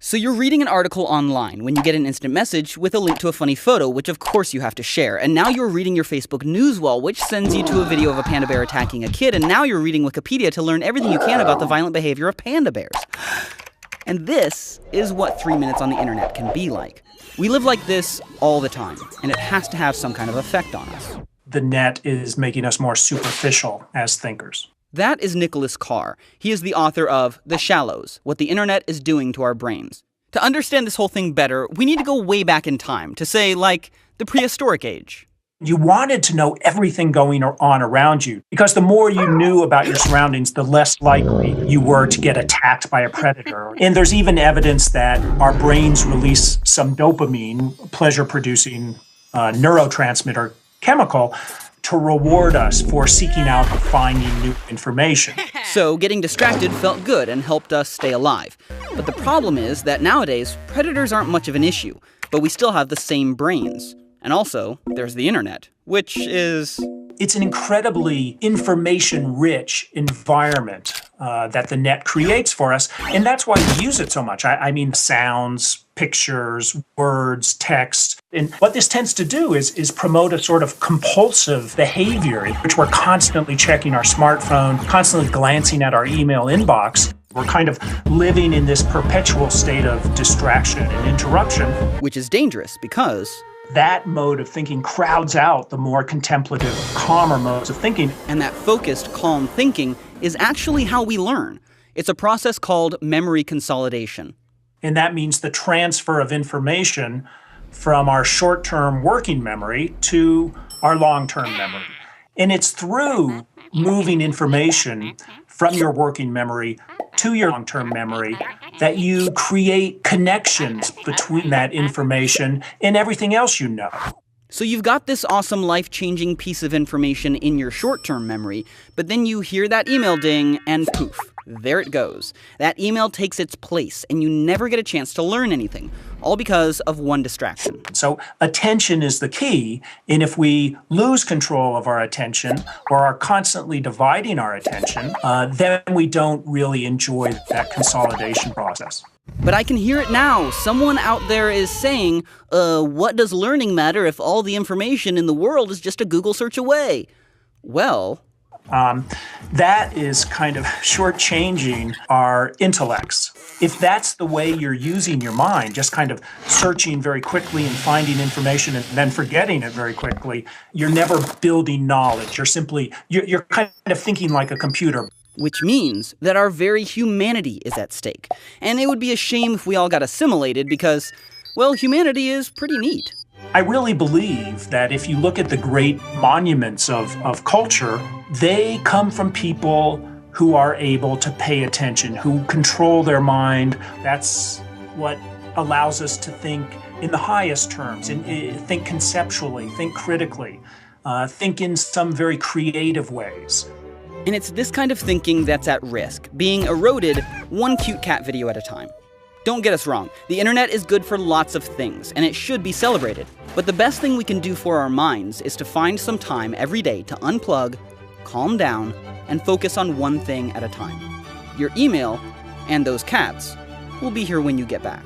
So you're reading an article online when you get an instant message with a link to a funny photo, which of course you have to share. And now you're reading your Facebook news wall, which sends you to a video of a panda bear attacking a kid. And now you're reading Wikipedia to learn everything you can about the violent behavior of panda bears. And this is what 3 minutes on the internet can be like. We live like this all the time, and it has to have some kind of effect on us. The net is making us more superficial as thinkers. That is Nicholas Carr. He is the author of The Shallows, What the Internet is Doing to Our Brains. To understand this whole thing better, we need to go way back in time, to say, like, the prehistoric age. You wanted to know everything going on around you, because the more you knew about your surroundings, the less likely you were to get attacked by a predator. And there's even evidence that our brains release some dopamine, pleasure-producing neurotransmitter chemical, to reward us for seeking out and finding new information. So getting distracted felt good and helped us stay alive. But the problem is that nowadays, predators aren't much of an issue, but we still have the same brains. And also, there's the internet, which is... It's an incredibly information-rich environment that the net creates for us, and that's why we use it so much. I mean, sounds, pictures, words, text. And what this tends to do is promote a sort of compulsive behavior in which we're constantly checking our smartphone, constantly glancing at our email inbox. We're kind of living in this perpetual state of distraction and interruption. Which is dangerous because... that mode of thinking crowds out the more contemplative, calmer modes of thinking. And that focused, calm thinking is actually how we learn. It's a process called memory consolidation. And that means the transfer of information from our short-term working memory to our long-term memory. And it's through moving information from your working memory to your long-term memory that you create connections between that information and everything else you know. So you've got this awesome life-changing piece of information in your short-term memory, but then you hear that email ding and poof, there it goes. That email takes its place and you never get a chance to learn anything, all because of one distraction. So attention is the key, and if we lose control of our attention or are constantly dividing our attention, then we don't really enjoy that consolidation process. But I can hear it now. Someone out there is saying, what does learning matter if all the information in the world is just a Google search away? Well... that is kind of shortchanging our intellects. If that's the way you're using your mind, just kind of searching very quickly and finding information and then forgetting it very quickly, you're never building knowledge. You're kind of thinking like a computer. Which means that our very humanity is at stake. And it would be a shame if we all got assimilated because, well, humanity is pretty neat. I really believe that if you look at the great monuments of culture, they come from people who are able to pay attention, who control their mind. That's what allows us to think in the highest terms, and think conceptually, think critically, think in some very creative ways. And it's this kind of thinking that's at risk, being eroded one cute cat video at a time. Don't get us wrong, the internet is good for lots of things, and it should be celebrated. But the best thing we can do for our minds is to find some time every day to unplug, calm down, and focus on one thing at a time. Your email, and those cats, will be here when you get back.